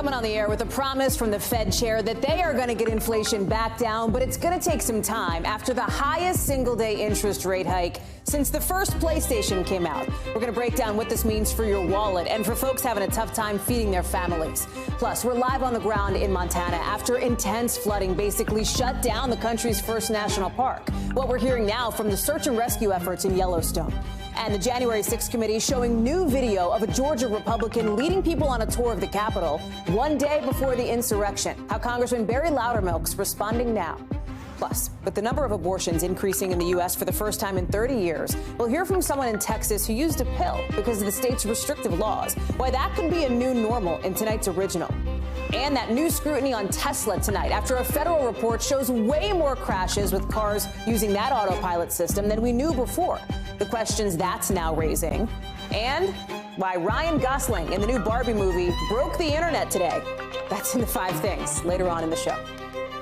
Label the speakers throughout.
Speaker 1: coming on the air with a promise from the Fed chair that they are going to get inflation back down, but it's going to take some time after the highest single-day interest rate hike since the first PlayStation came out. We're going to break down what this means for your wallet and for folks having a tough time feeding their families. Plus, we're live on the ground in Montana after intense flooding basically shut down the country's first national park. What we're hearing now from the search and rescue efforts in Yellowstone. And the January 6th committee showing new video of a Georgia Republican leading people on a tour of the Capitol one day before the insurrection. How Congressman Barry Loudermilk's responding now. Plus, with the number of abortions increasing in the U.S. for the first time in 30 years, we'll hear from someone in Texas who used a pill because of the state's restrictive laws. Why that could be a new normal in tonight's original. And that new scrutiny on Tesla tonight after a federal report shows way more crashes with cars using that autopilot system than we knew before. The questions that's now raising. And why Ryan Gosling in the new Barbie movie broke the internet today. That's in the 5 things later on in the show.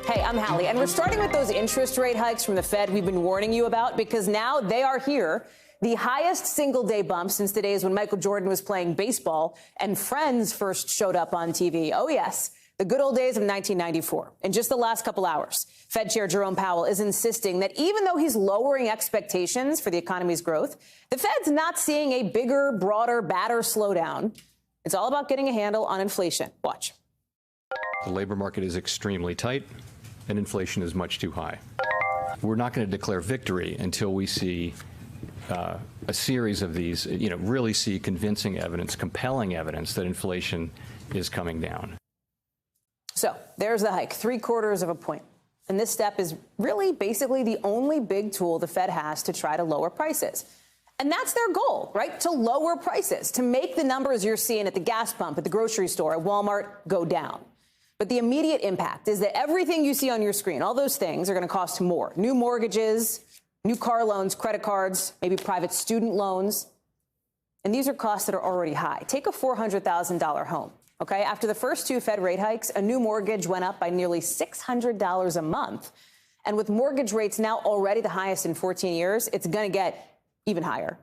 Speaker 1: Hey, I'm Hallie, and we're starting with those interest rate hikes from the Fed we've been warning you about because now they are here. The highest single-day bump since the days when Michael Jordan was playing baseball and Friends first showed up on TV. Oh, yes, the good old days of 1994. In just the last couple hours, Fed Chair Jerome Powell is insisting that even though he's lowering expectations for the economy's growth, the Fed's not seeing a bigger, broader, badder slowdown. It's all about getting a handle on inflation. Watch.
Speaker 2: The labor market is extremely tight, and inflation is much too high. We're not going to declare victory until we see a series of these, really see convincing evidence, compelling evidence that inflation is coming down.
Speaker 1: So there's the hike, 3/4 of a point. And this step is really basically the only big tool the Fed has to try to lower prices. And that's their goal, right? To lower prices, to make the numbers you're seeing at the gas pump, at the grocery store, at Walmart go down. But the immediate impact is that everything you see on your screen, all those things are going to cost more. New mortgages, new car loans, credit cards, maybe private student loans. And these are costs that are already high. Take a $400,000 home. OK, after the first 2 Fed rate hikes, a new mortgage went up by nearly $600 a month. And with mortgage rates now already the highest in 14 years, it's going to get even higher.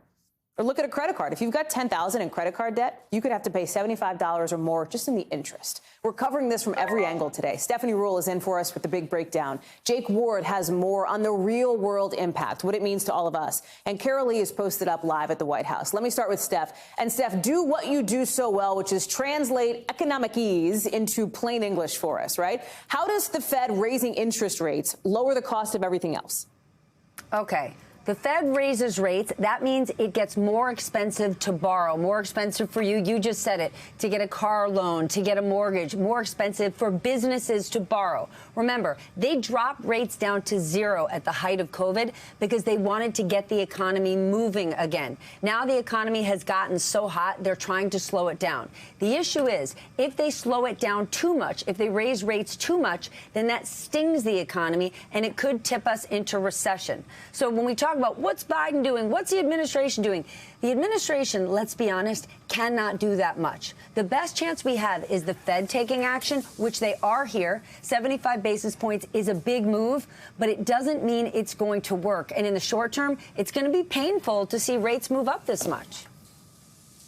Speaker 1: Or look at a credit card. If you've got $10,000 in credit card debt, you could have to pay $75 or more just in the interest. We're covering this from every angle today. Stephanie Ruhle is in for us with the big breakdown. Jake Ward has more on the real world impact, what it means to all of us. And Carol Lee is posted up live at the White House. Let me start with Steph. And Steph, do what you do so well, which is translate economic ease into plain English for us, right? How does the Fed raising interest rates lower the cost of everything else?
Speaker 3: Okay. The Fed raises rates. That means it gets more expensive to borrow, more expensive for you. You just said it, to get a car loan, to get a mortgage, more expensive for businesses to borrow. Remember, they dropped rates down to 0 at the height of COVID because they wanted to get the economy moving again. Now the economy has gotten so hot, they're trying to slow it down. The issue is, if they slow it down too much, if they raise rates too much, then that stings the economy and it could tip us into recession. So when we talk about what's Biden doing, what's the administration doing? The administration, let's be honest, cannot do that much. The best chance we have is the Fed taking action, which they are here. 75 basis points is a big move, but it doesn't mean it's going to work. And in the short term, it's going to be painful to see rates move up this much.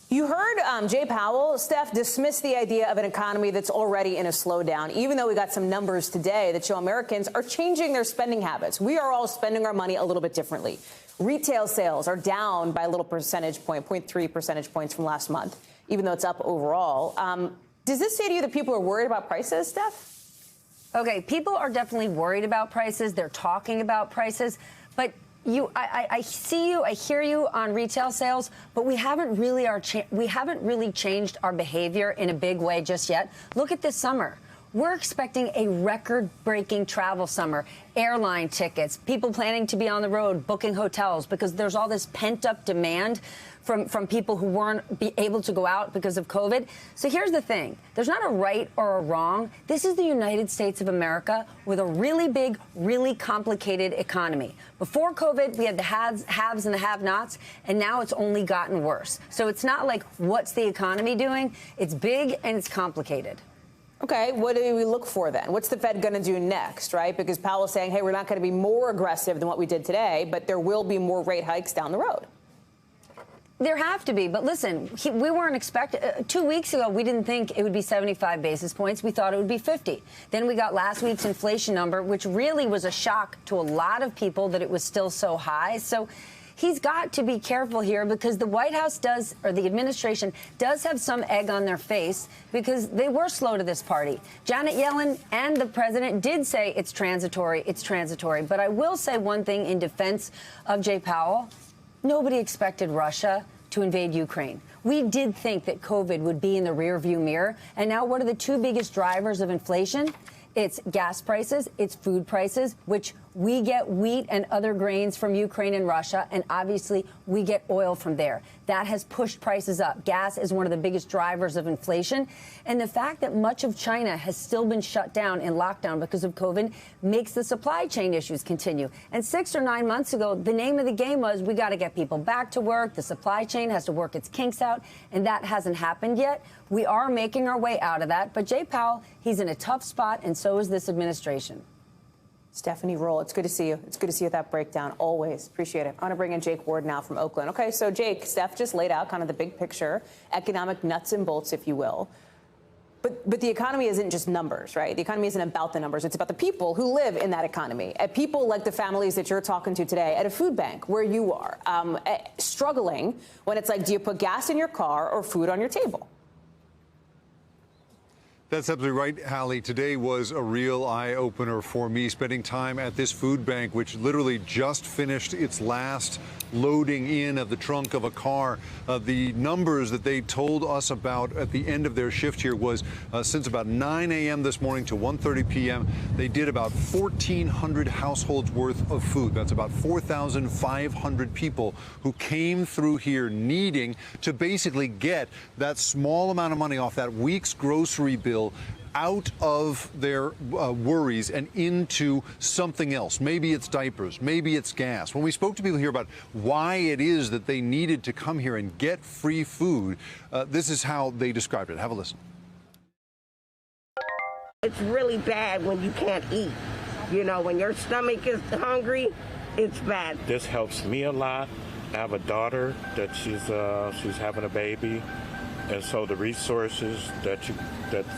Speaker 1: You heard Jay Powell, Steph, dismiss the idea of an economy that's already in a slowdown, even though we got some numbers today that show Americans are changing their spending habits. We are all spending our money a little bit differently. Retail sales are down by a little percentage point, 0.3 percentage points from last month, even though it's up overall. Does this say to you that people are worried about prices, Steph?
Speaker 3: Okay, people are definitely worried about prices. They're talking about prices, but I see you, I hear you on retail sales, but we haven't really changed our behavior in a big way just yet. Look at this summer. We're expecting a record-breaking travel summer. Airline tickets, people planning to be on the road, booking hotels, because there's all this pent-up demand from people who weren't able to go out because of COVID. So here's the thing. There's not a right or a wrong. This is the United States of America with a really big, really complicated economy. Before COVID, we had the haves and the have-nots, and now it's only gotten worse. So it's not like, what's the economy doing? It's big and it's complicated.
Speaker 1: Okay, what do we look for then? What's the Fed going to do next, right? Because Powell's saying, hey, we're not going to be more aggressive than what we did today, but there will be more rate hikes down the road.
Speaker 3: There have to be, but listen, we weren't expecting. 2 weeks ago, we didn't think it would be 75 basis points. We thought it would be 50. Then we got last week's inflation number, which really was a shock to a lot of people that it was still so high. So he's got to be careful here because the White House does, or the administration does have some egg on their face because they were slow to this party. Janet Yellen and the president did say it's transitory. But I will say one thing in defense of Jay Powell. Nobody expected Russia to invade Ukraine. We did think that COVID would be in the rearview mirror. And now what are the two biggest drivers of inflation? It's gas prices, it's food prices, which we get wheat and other grains from Ukraine and Russia, and obviously we get oil from there. That has pushed prices up. Gas is one of the biggest drivers of inflation. And the fact that much of China has still been shut down in lockdown because of COVID makes the supply chain issues continue. And 6 or 9 months ago, the name of the game was we got to get people back to work. The supply chain has to work its kinks out, and that hasn't happened yet. We are making our way out of that. But Jay Powell, he's in a tough spot, and so is this administration.
Speaker 1: Stephanie Roll, it's good to see you. It's good to see you with that breakdown. Always. Appreciate it. I want to bring in Jake Ward now from Oakland. Okay, so Jake, Steph just laid out kind of the big picture, economic nuts and bolts, if you will. But the economy isn't just numbers, right? The economy isn't about the numbers. It's about the people who live in that economy. People like the families that you're talking to today at a food bank where you are, struggling when it's like, do you put gas in your car or food on your table?
Speaker 4: That's absolutely right, Hallie. Today was a real eye-opener for me, spending time at this food bank, which literally just finished its last loading in of the trunk of a car. The numbers that they told us about at the end of their shift here was since about 9 a.m. this morning to 1:30 p.m., they did about 1,400 households worth of food. That's about 4,500 people who came through here needing to basically get that small amount of money off that week's grocery bill out of their worries and into something else. Maybe it's diapers, maybe it's gas. When we spoke to people here about why it is that they needed to come here and get free food, this is how they described it. Have a listen.
Speaker 5: It's really bad when you can't eat. You know, when your stomach is hungry, it's bad.
Speaker 6: This helps me a lot. I have a daughter that she's having a baby. And so the resources that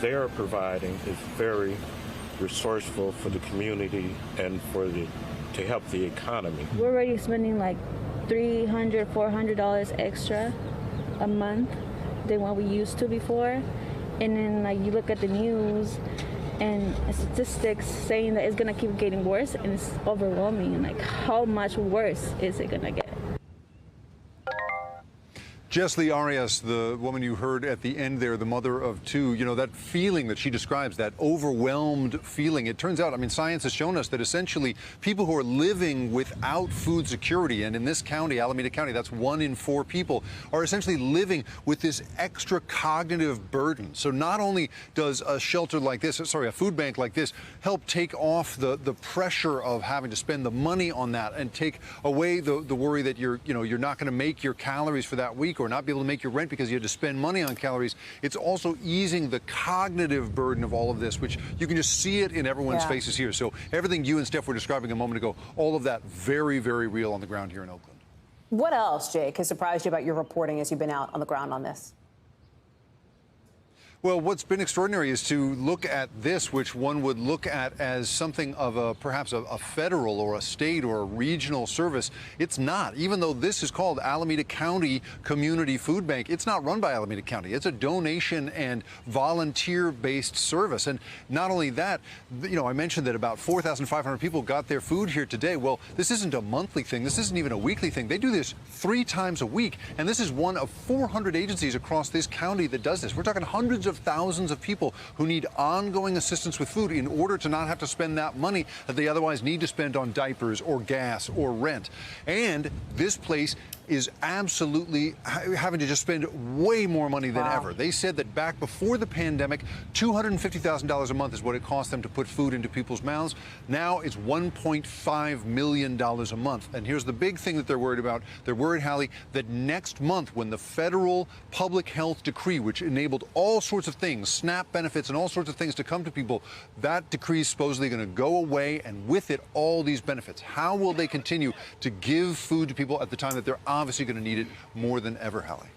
Speaker 6: they're providing is very resourceful for the community and to help the economy.
Speaker 7: We're already spending like $300, $400 extra a month than what we used to before. And then like you look at the news and statistics saying that it's gonna keep getting worse, and it's overwhelming. Like how much worse is it gonna get?
Speaker 4: Jess Lee Arias, the woman you heard at the end there, the mother of two, you know, that feeling that she describes, that overwhelmed feeling. It turns out, I mean, science has shown us that essentially people who are living without food security, and in this county, Alameda County, that's 1 in 4 people, are essentially living with this extra cognitive burden. So not only does a shelter like this, a food bank like this, help take off the pressure of having to spend the money on that and take away the worry that you're not going to make your calories for that week or not be able to make your rent because you had to spend money on calories. It's also easing the cognitive burden of all of this, which you can just see it in everyone's faces here. So everything you and Steph were describing a moment ago, all of that very, very real on the ground here in Oakland.
Speaker 1: What else, Jake, has surprised you about your reporting as you've been out on the ground on this?
Speaker 4: Well, what's been extraordinary is to look at this, which one would look at as something of perhaps a federal or a state or a regional service. It's not. Even though this is called Alameda County Community Food Bank, it's not run by Alameda County. It's a donation and volunteer-based service. And not only that, you know, I mentioned that about 4,500 people got their food here today. Well, this isn't a monthly thing. This isn't even a weekly thing. They do this 3 times a week. And this is one of 400 agencies across this county that does this. We're talking hundreds of thousands of people who need ongoing assistance with food in order to not have to spend that money that they otherwise need to spend on diapers or gas or rent. And this place is absolutely having to just spend way more money than ever. They said that back before the pandemic, $250,000 a month is what it cost them to put food into people's mouths. Now it's $1.5 million a month. And here's the big thing that they're worried about. They're worried, Hallie, that next month when the federal public health decree, which enabled all sorts sorts of things, SNAP benefits and all sorts of things to come to people. That decree is supposedly going to go away, and with it, all these benefits. How will they continue to give food to people at the time that they're obviously going to need it more than ever, Hallie?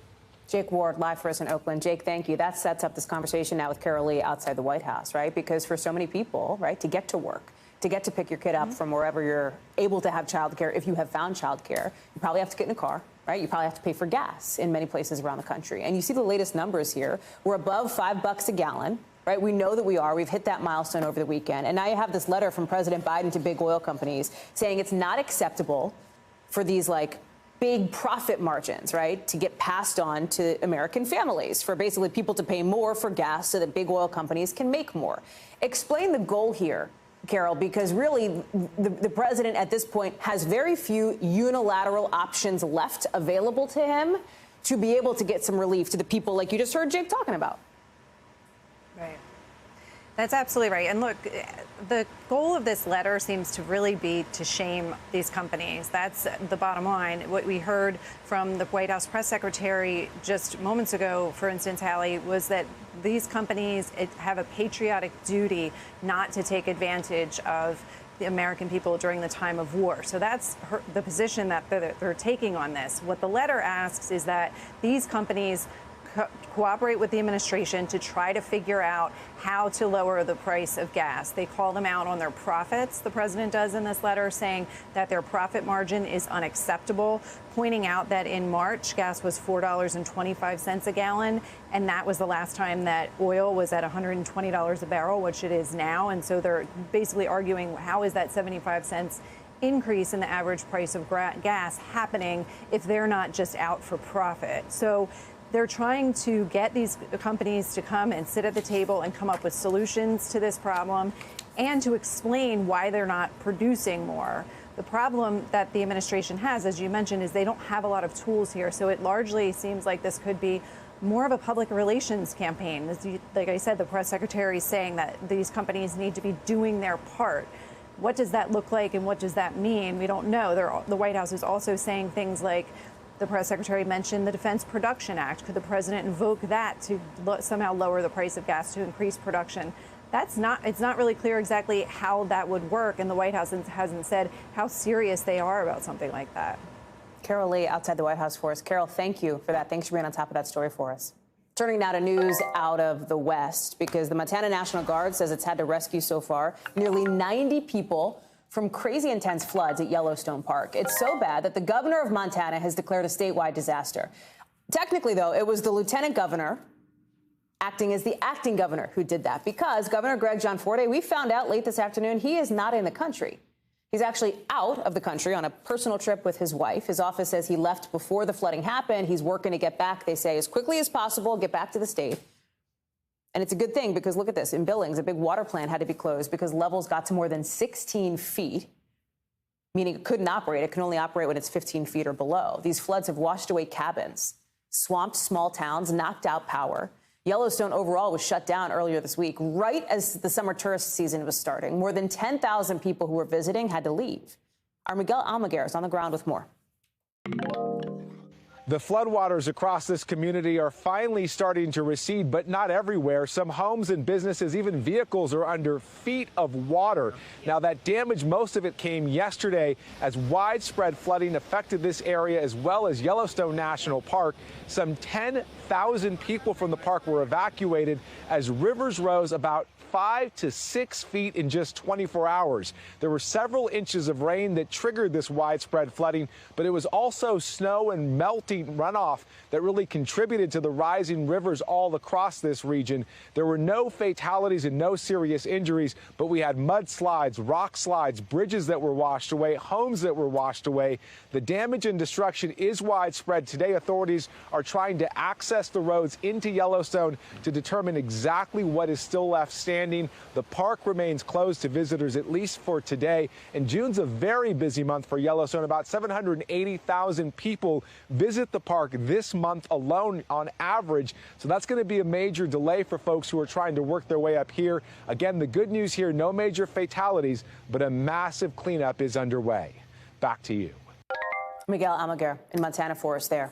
Speaker 1: Jake Ward, live for us in Oakland. Jake, thank you. That sets up this conversation now with Carol Lee outside the White House, right? Because for so many people, right, to get to work, to get to pick your kid up from wherever you're able to have childcare, if you have found childcare, you probably have to get in a car, right? You probably have to pay for gas in many places around the country. And you see the latest numbers here. We're above $5 a gallon, right? We know that we are. We've hit that milestone over the weekend. And now you have this letter from President Biden to big oil companies saying it's not acceptable for these, like, big profit margins, right, to get passed on to American families, for basically people to pay more for gas so that big oil companies can make more. Explain the goal here, Carol, because really the president at this point has very few unilateral options left available to him to be able to get some relief to the people like you just heard Jake talking about.
Speaker 8: Right. That's absolutely right. And look, the goal of this letter seems to really be to shame these companies. That's the bottom line. What we heard from the White House press secretary just moments ago, for instance, Hallie, was that these companies have a patriotic duty not to take advantage of the American people during the time of war. So that's the position that they're taking on this. What the letter asks is that these companies cooperate with the administration to try to figure out how to lower the price of gas. They call them out on their profits, the president does in this letter, saying that their profit margin is unacceptable, pointing out that in March, gas was $4.25 a gallon, and that was the last time that oil was at $120 a barrel, which it is now. And so they're basically arguing, how is that 75 cents increase in the average price of gas happening if they're not just out for profit? So they're trying to get these companies to come and sit at the table and come up with solutions to this problem and to explain why they're not producing more. The problem that the administration has, as you mentioned, is they don't have a lot of tools here. So it largely seems like this could be more of a public relations campaign. Like I said, the press secretary is saying that these companies need to be doing their part. What does that look like and what does that mean? We don't know. The White House is also saying things like, the press secretary mentioned the Defense Production Act. Could the president invoke that to somehow lower the price of gas to increase production? It's not really clear exactly how that would work, and the White House hasn't said how serious they are about something like that.
Speaker 1: Carol Lee outside the White House for us. Carol, thank you for that. Thanks for being on top of that story for us. Turning now to news out of the West, because the Montana National Guard says it's had to rescue so far nearly 90 people from crazy intense floods at Yellowstone Park. It's so bad that the governor of Montana has declared a statewide disaster. Technically, though, it was the lieutenant governor acting as the acting governor who did that, because Governor Greg Gianforte, we found out late this afternoon, he is not in the country. He's actually out of the country on a personal trip with his wife. His office says he left before the flooding happened. He's working to get back, they say, as quickly as possible, get back to the state. And it's a good thing, because look at this. In Billings, a big water plant had to be closed because levels got to more than 16 feet, meaning it couldn't operate. It can only operate when it's 15 feet or below. These floods have washed away cabins, swamped small towns, knocked out power. Yellowstone overall was shut down earlier this week, right as the summer tourist season was starting. More than 10,000 people who were visiting had to leave. Our Miguel Almaguer is on the ground with more.
Speaker 9: The floodwaters across this community are finally starting to recede, but not everywhere. Some homes and businesses, even vehicles, are under feet of water. Now, that damage, most of it came yesterday as widespread flooding affected this area as well as Yellowstone National Park. Some 10,000 people from the park were evacuated as rivers rose about 5 to 6 feet in just 24 hours. There were several inches of rain that triggered this widespread flooding, but it was also snow and melting runoff that really contributed to the rising rivers all across this region. There were no fatalities and no serious injuries, but we had mudslides, rock slides, bridges that were washed away, homes that were washed away. The damage and destruction is widespread. Today, authorities are trying to access the roads into Yellowstone to determine exactly what is still left standing. The park remains closed to visitors, at least for today. And June's a very busy month for Yellowstone. About 780,000 people visit the park this month alone on average. So that's going to be a major delay for folks who are trying to work their way up here. Again, the good news here, no major fatalities, but a massive cleanup is underway. Back to you.
Speaker 1: Miguel Almaguer in Montana for us there.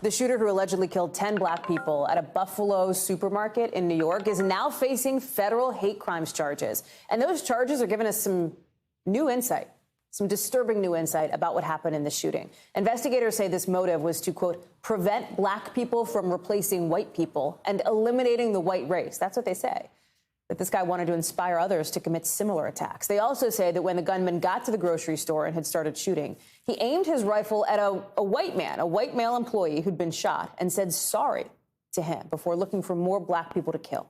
Speaker 1: The shooter who allegedly killed 10 black people at a Buffalo supermarket in New York is now facing federal hate crimes charges. And those charges are giving us some new insight, some disturbing new insight about what happened in the shooting. Investigators say this motive was to, quote, prevent black people from replacing white people and eliminating the white race. That's what they say. That this guy wanted to inspire others to commit similar attacks. They also say that when the gunman got to the grocery store and had started shooting, he aimed his rifle at a white man, a white male employee who'd been shot, and said sorry to him before looking for more black people to kill.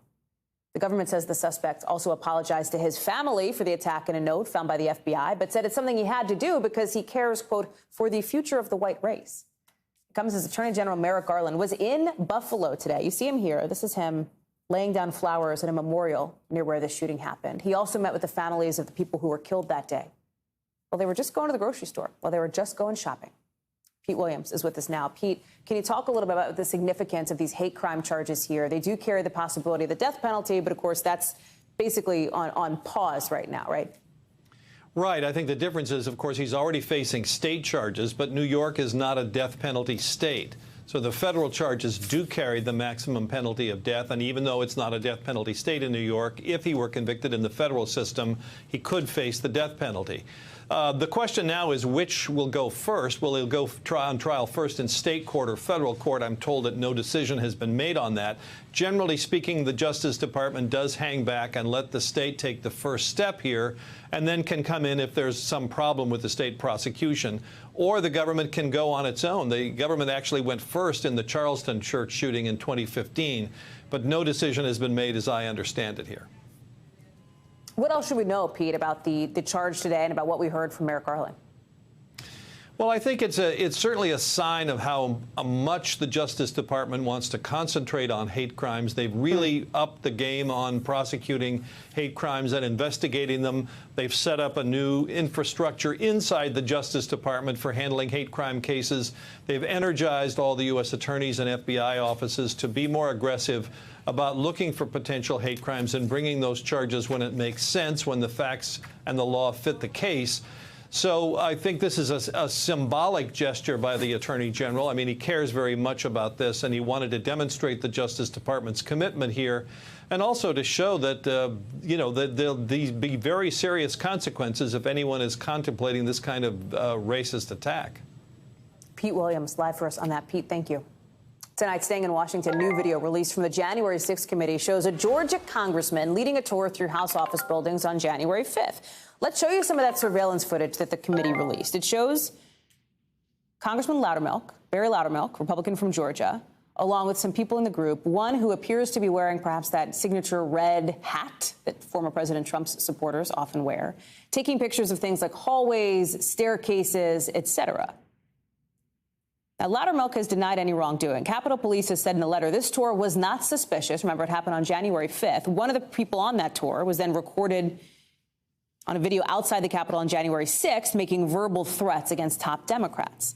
Speaker 1: The government says the suspect also apologized to his family for the attack in a note found by the FBI, but said it's something he had to do because he cares, quote, for the future of the white race. It comes as Attorney General Merrick Garland was in Buffalo today. You see him here. This is him laying down flowers at a memorial near where the shooting happened. He also met with the families of the people who were killed that day. Well, they were just going to the grocery store. Well, they were just going shopping. Pete Williams is with us now. Pete, can you talk a little bit about the significance of these hate crime charges here? They do carry the possibility of the death penalty, but of course that's basically on pause right now, right?
Speaker 10: Right. I think the difference is, of course, he's already facing state charges, but New York is not a death penalty state. So the federal charges do carry the maximum penalty of death, and even though it's not a death penalty state in New York, if he were convicted in the federal system, he could face the death penalty. The question now is which will go first. Will he go on trial first in state court or federal court? I'm told that no decision has been made on that. Generally speaking, the Justice Department does hang back and let the state take the first step here, and then can come in if there's some problem with the state prosecution. Or the government can go on its own. The government actually went first in the Charleston church shooting in 2015, but no decision has been made as I understand it here.
Speaker 1: What else should we know, Pete, about the charge today and about what we heard from Merrick Garland?
Speaker 10: Well, I think it's certainly a sign of how much the Justice Department wants to concentrate on hate crimes. They've really upped the game on prosecuting hate crimes and investigating them. They've set up a new infrastructure inside the Justice Department for handling hate crime cases. They've energized all the U.S. attorneys and FBI offices to be more aggressive about looking for potential hate crimes and bringing those charges when it makes sense, when the facts and the law fit the case. So I think this is a symbolic gesture by the Attorney General. I mean, he cares very much about this, and he wanted to demonstrate the Justice Department's commitment here, and also to show that, you know, that there'll be very serious consequences if anyone is contemplating this kind of racist attack.
Speaker 1: Pete Williams, live for us on that. Pete, thank you. Tonight, staying in Washington, new video released from the January 6th committee shows a Georgia congressman leading a tour through House office buildings on January 5th. Let's show you some of that surveillance footage that the committee released. It shows Congressman Loudermilk, Barry Loudermilk, Republican from Georgia, along with some people in the group, one who appears to be wearing perhaps that signature red hat that former President Trump's supporters often wear, taking pictures of things like hallways, staircases, etc. Now, Loudermilk has denied any wrongdoing. Capitol Police has said in a letter this tour was not suspicious. Remember, it happened on January 5th. One of the people on that tour was then recorded on a video outside the Capitol on January 6th, making verbal threats against top Democrats.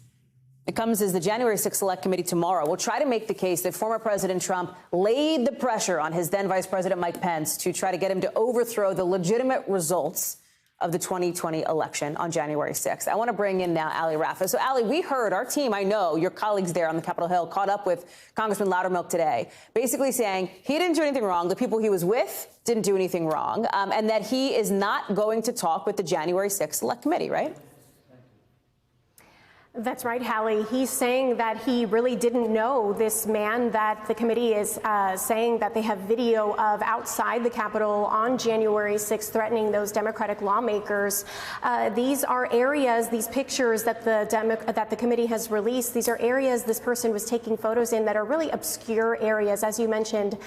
Speaker 1: It comes as the January 6th Select Committee tomorrow will try to make the case that former President Trump laid the pressure on his then Vice President Mike Pence to try to get him to overthrow the legitimate results of the 2020 election on January 6th. I want to bring in now Hallie Raffa. So, Hallie, we heard our team, I know your colleagues there on the Capitol Hill, caught up with Congressman Loudermilk today, basically saying he didn't do anything wrong. The people he was with didn't do anything wrong, and that he is not going to talk with the January 6th Select Committee, right?
Speaker 11: That's right, Hallie. He's saying that he really didn't know this man that the committee is saying that they have video of outside the Capitol on January 6th threatening those Democratic lawmakers. These are areas, these pictures that the committee has released, these are areas this person was taking photos in that are really obscure areas, as you mentioned,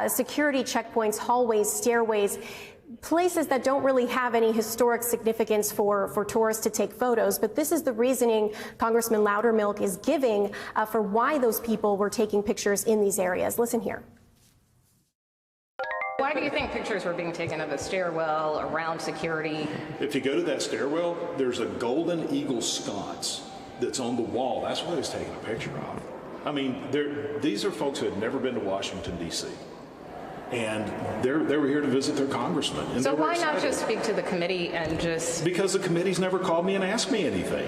Speaker 11: security checkpoints, hallways, stairways, places that don't really have any historic significance for tourists to take photos. But this is the reasoning Congressman Loudermilk is giving for why those people were taking pictures in these areas. Listen here.
Speaker 12: Why do you think pictures were being taken of the stairwell, around security?
Speaker 13: If you go to that stairwell, there's a golden eagle sconce that's on the wall. That's what he was taking a picture of. I mean, these are folks who had never been to Washington, D.C. And they were here to visit their congressman. And
Speaker 12: so why not just speak to the committee and just...
Speaker 13: Because the committee's never called me and asked me anything.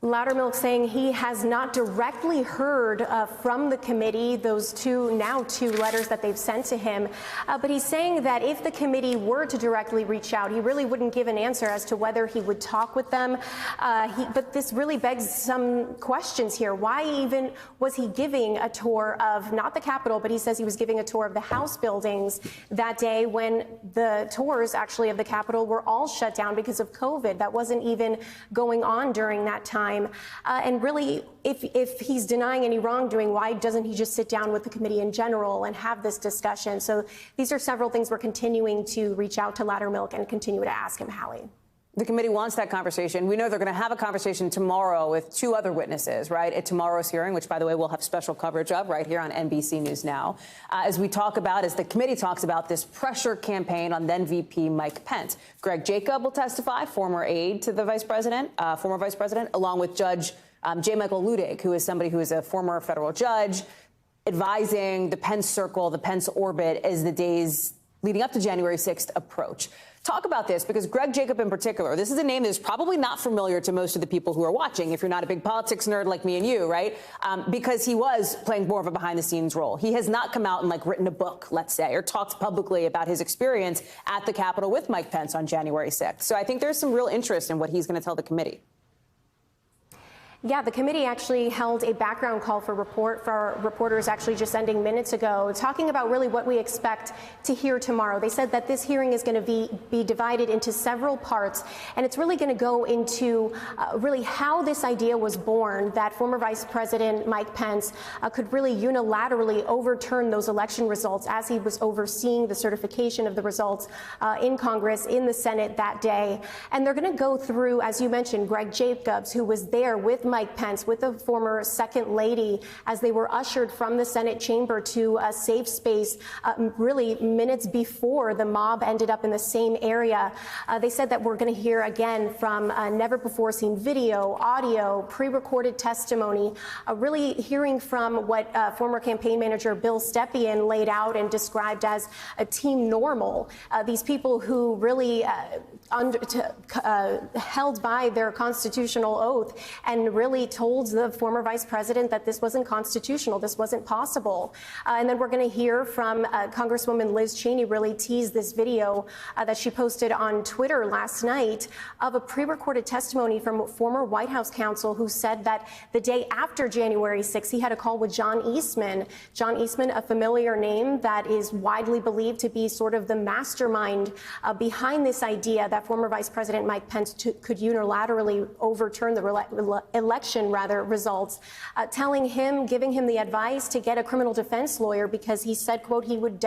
Speaker 11: Loudermilk saying he has not directly heard from the committee, those two letters that they've sent to him. But he's saying that if the committee were to directly reach out, he really wouldn't give an answer as to whether he would talk with them. But this really begs some questions here. Why even was he giving a tour of, not the Capitol, but he says he was giving a tour of the House buildings that day when the tours actually of the Capitol were all shut down because of COVID? That wasn't even going on during that time. And really, if he's denying any wrongdoing, why doesn't he just sit down with the committee in general and have this discussion? So these are several things we're continuing to reach out to Loudermilk and continue to ask him, Hallie.
Speaker 1: The committee wants that conversation. We know they're going to have a conversation tomorrow with two other witnesses, right, at tomorrow's hearing, which, by the way, we'll have special coverage of right here on NBC News Now, as the committee talks about this pressure campaign on then VP Mike Pence. Greg Jacob will testify, former aide to the former vice president, along with Judge J. Michael Ludig, who is somebody who is a former federal judge, advising the Pence circle, the Pence orbit, as the days leading up to January 6th approach. Talk about this, because Greg Jacob in particular, this is a name that is probably not familiar to most of the people who are watching, if you're not a big politics nerd like me and you, right? Because he was playing more of a behind-the-scenes role. He has not come out and written a book, let's say, or talked publicly about his experience at the Capitol with Mike Pence on January 6th. So I think there's some real interest in what he's going to tell the committee.
Speaker 11: Yeah, the committee actually held a background call for reporters actually just ending minutes ago, talking about really what we expect to hear tomorrow. They said that this hearing is going to be divided into several parts, and it's really going to go into really how this idea was born, that former Vice President Mike Pence could really unilaterally overturn those election results as he was overseeing the certification of the results in Congress, in the Senate that day. And they're going to go through, as you mentioned, Greg Jacobs, who was there with Mike Pence, with the former second lady, as they were ushered from the Senate chamber to a safe space really minutes before the mob ended up in the same area. They said that we're going to hear again from never before seen video, audio, pre-recorded testimony, really hearing from what former campaign manager Bill Stepien laid out and described as a team normal. These people who really held by their constitutional oath and really told the former vice president that this wasn't constitutional, this wasn't possible. And then we're going to hear from Congresswoman Liz Cheney really tease this video that she posted on Twitter last night of a pre-recorded testimony from a former White House counsel who said that the day after January 6th, he had a call with John Eastman. John Eastman, a familiar name that is widely believed to be sort of the mastermind behind this idea that former Vice President Mike Pence could unilaterally overturn the election results, telling him, giving him the advice to get a criminal defense lawyer because he said, quote, he would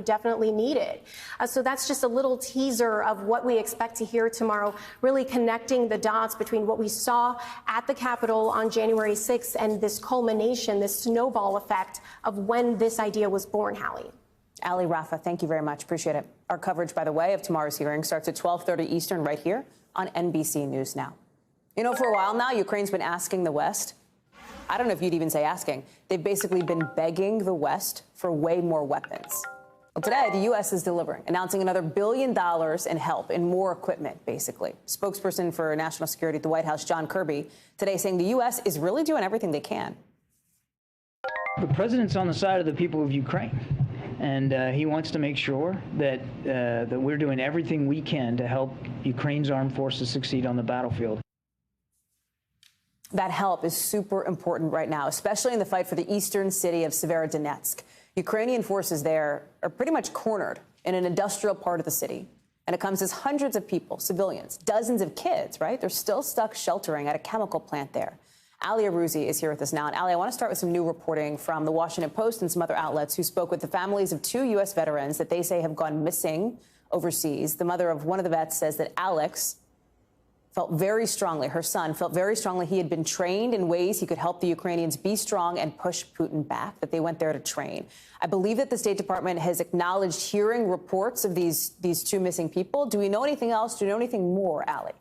Speaker 11: definitely need it. So that's just a little teaser of what we expect to hear tomorrow, really connecting the dots between what we saw at the Capitol on January 6th and this culmination, this snowball effect of when this idea was born, Hallie.
Speaker 1: Ali Rafa, thank you very much. Appreciate it. Our coverage, by the way, of tomorrow's hearing starts at 12:30 Eastern right here on NBC News Now. You know, for a while now, Ukraine's been asking the West. I don't know if you'd even say asking. They've basically been begging the West for way more weapons. Well, today, the U.S. is delivering, announcing another $1 billion in help, in more equipment, basically. Spokesperson for national security at the White House, John Kirby, today saying the U.S. is really doing everything they can.
Speaker 14: The president's on the side of the people of Ukraine. And he wants to make sure that that we're doing everything we can to help Ukraine's armed forces succeed on the battlefield.
Speaker 1: That help is super important right now, especially in the fight for the eastern city of Severodonetsk. Ukrainian forces there are pretty much cornered in an industrial part of the city. And it comes as hundreds of people, civilians, dozens of kids, right? They're still stuck sheltering at a chemical plant there. Ali Arouzi is here with us now. And Ali, I want to start with some new reporting from the Washington Post and some other outlets who spoke with the families of two U.S. veterans that they say have gone missing overseas. The mother of one of the vets says that Alex felt very strongly, her son felt very strongly he had been trained in ways he could help the Ukrainians be strong and push Putin back, that they went there to train. I believe that the State Department has acknowledged hearing reports of these two missing people. Do we know anything else? Do we know anything more, Ali?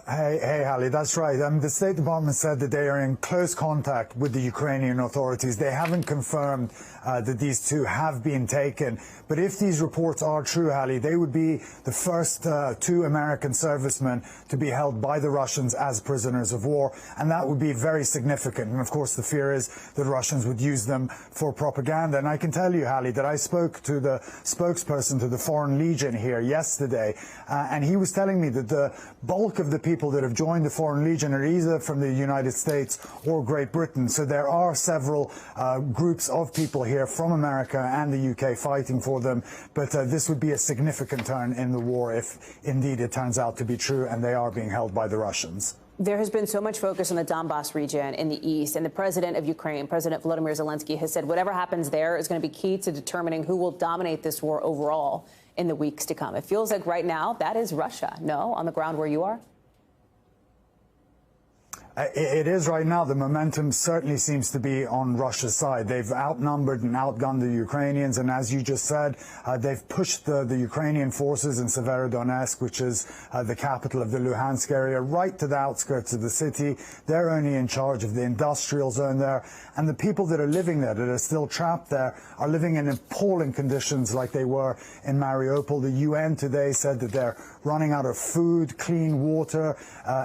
Speaker 15: Hey, Hallie, that's right. The State Department said that they are in close contact with the Ukrainian authorities. They haven't confirmed that these two have been taken. But if these reports are true, Hallie, they would be the first two American servicemen to be held by the Russians as prisoners of war. And that would be very significant. And of course, the fear is that Russians would use them for propaganda. And I can tell you, Hallie, that I spoke to the spokesperson to the Foreign Legion here yesterday, and he was telling me that the bulk of the people that have joined the Foreign Legion are either from the United States or Great Britain. So there are several groups of people here from America and the UK fighting for them. But this would be a significant turn in the war if indeed it turns out to be true and they are being held by the Russians.
Speaker 1: There has been so much focus on the Donbass region in the east, and the president of Ukraine, President Volodymyr Zelensky, has said whatever happens there is going to be key to determining who will dominate this war overall in the weeks to come. It feels like right now that is Russia. No, on the ground where you are?
Speaker 15: It is right now. The momentum certainly seems to be on Russia's side. They've outnumbered and outgunned the Ukrainians, and as you just said, they've pushed the Ukrainian forces in Severodonetsk, which is the capital of the Luhansk area, right to the outskirts of the city. They're only in charge of the industrial zone there, and the people that are living there, that are still trapped there, are living in appalling conditions like they were in Mariupol. The UN today said that they're running out of food, clean water,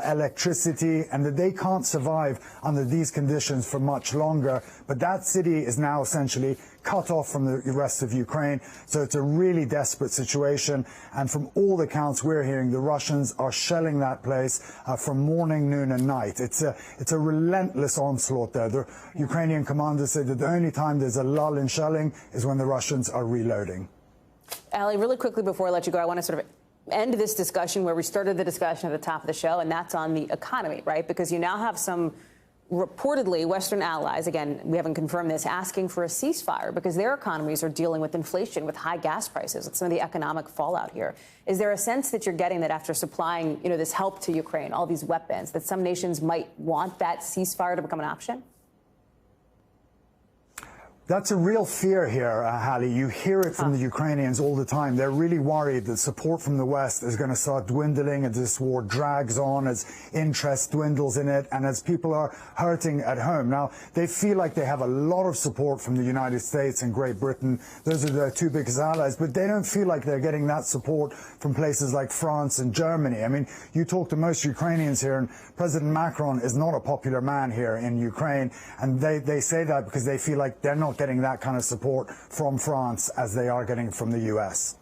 Speaker 15: electricity, and that they can't survive under these conditions for much longer. But that city is now essentially cut off from the rest of Ukraine. So it's a really desperate situation. And from all the accounts we're hearing, the Russians are shelling that place from morning, noon and night. It's a relentless onslaught there. The Ukrainian commanders say that the only time there's a lull in shelling is when the Russians are reloading.
Speaker 1: Hallie, really quickly before I let you go, I want to sort of end this discussion where we started the discussion at the top of the show, and that's on the economy, right? Because you now have some reportedly Western allies, again, we haven't confirmed this, asking for a ceasefire because their economies are dealing with inflation, with high gas prices, with some of the economic fallout here. Is there a sense that you're getting that after supplying, this help to Ukraine, all these weapons, that some nations might want that ceasefire to become an option?
Speaker 15: That's a real fear here, Hallie. You hear it from the Ukrainians all the time. They're really worried that support from the West is going to start dwindling as this war drags on, as interest dwindles in it, and as people are hurting at home. Now, they feel like they have a lot of support from the United States and Great Britain. Those are their two biggest allies, but they don't feel like they're getting that support from places like France and Germany. I mean, you talk to most Ukrainians here, and President Macron is not a popular man here in Ukraine, and they say that because they feel like they're not getting that kind of support from France as they are getting from the U.S.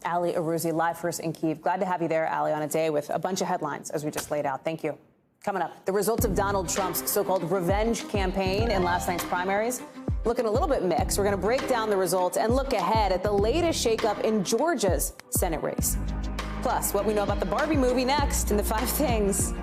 Speaker 1: Ali Arouzi, live for us in Kyiv. Glad to have you there, Ali, on a day with a bunch of headlines, as we just laid out. Thank you. Coming up, the results of Donald Trump's so-called revenge campaign in last night's primaries. Looking a little bit mixed. We're going to break down the results and look ahead at the latest shakeup in Georgia's Senate race. Plus, what we know about the Barbie movie next in the 5 Things.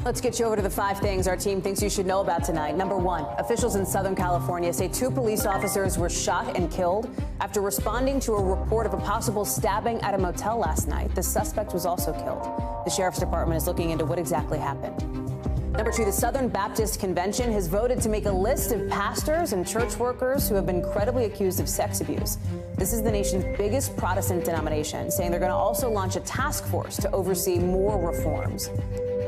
Speaker 1: Let's get you over to the 5 things our team thinks you should know about tonight. Number 1, officials in Southern California say 2 police officers were shot and killed after responding to a report of a possible stabbing at a motel last night. The suspect was also killed. The sheriff's department is looking into what exactly happened. Number 2, the Southern Baptist Convention has voted to make a list of pastors and church workers who have been credibly accused of sex abuse. This is the nation's biggest Protestant denomination, saying they're going to also launch a task force to oversee more reforms.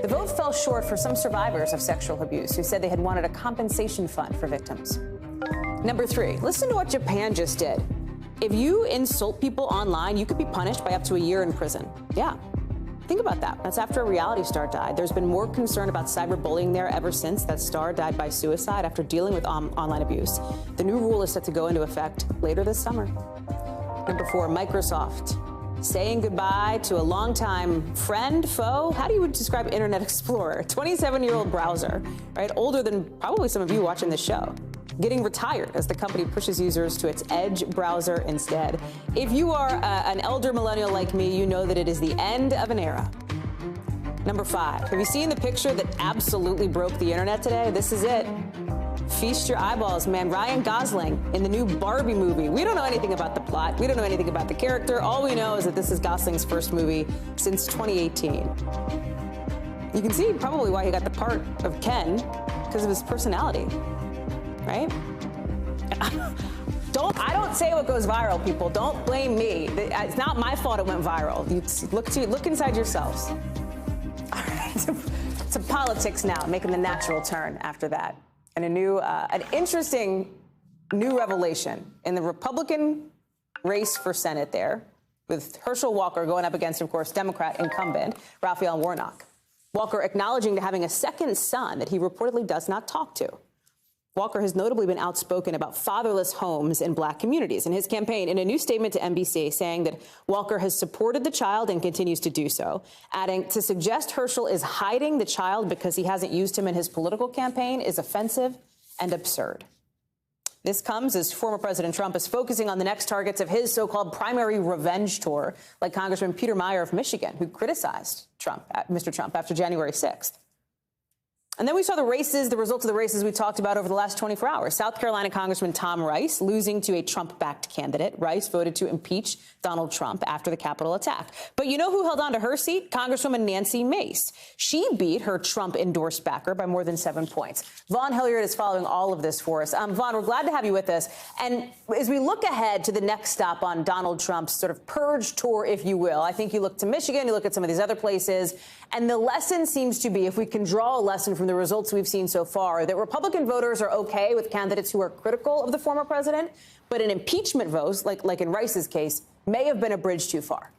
Speaker 1: The vote fell short for some survivors of sexual abuse who said they had wanted a compensation fund for victims. Number 3, listen to what Japan just did. If you insult people online, you could be punished by up to a year in prison. Yeah. Think about that. That's after a reality star died. There's been more concern about cyberbullying there ever since that star died by suicide after dealing with online abuse. The new rule is set to go into effect later this summer. Number 4, Microsoft saying goodbye to a longtime friend, foe. How do you describe Internet Explorer? 27-year-old browser, right? Older than probably some of you watching this show. Getting retired as the company pushes users to its Edge browser instead. If you are an elder millennial like me, you know that it is the end of an era. Number 5, have you seen the picture that absolutely broke the internet today? This is it. Feast your eyeballs, man. Ryan Gosling in the new Barbie movie. We don't know anything about the plot. We don't know anything about the character. All we know is that this is Gosling's first movie since 2018. You can see probably why he got the part of Ken, because of his personality, right? I don't say what goes viral, people. Don't blame me. It's not my fault it went viral. Look inside yourselves. All right, to politics now, making the natural turn after that. And an interesting new revelation in the Republican race for Senate there, with Herschel Walker going up against, of course, Democrat incumbent Raphael Warnock. Walker acknowledging to having a second son that he reportedly does not talk to. Walker has notably been outspoken about fatherless homes in black communities in his campaign, in a new statement to NBC saying that Walker has supported the child and continues to do so, adding to suggest Herschel is hiding the child because he hasn't used him in his political campaign is offensive and absurd. This comes as former President Trump is focusing on the next targets of his so-called primary revenge tour, like Congressman Peter Meijer of Michigan, who criticized Mr. Trump after January 6th. And then we saw the results of the races we talked about over the last 24 hours. South Carolina Congressman Tom Rice losing to a Trump-backed candidate. Rice voted to impeach Donald Trump after the Capitol attack. But you know who held on to her seat? Congresswoman Nancy Mace. She beat her Trump-endorsed backer by more than 7 points. Vaughn Hilliard is following all of this for us. Vaughn, we're glad to have you with us. And as we look ahead to the next stop on Donald Trump's sort of purge tour, if you will, I think you look to Michigan, you look at some of these other places, and the lesson seems to be, if we can draw a lesson from the results we've seen so far, that Republican voters are okay with candidates who are critical of the former president, but an impeachment vote, like in Rice's case, may have been a bridge too far.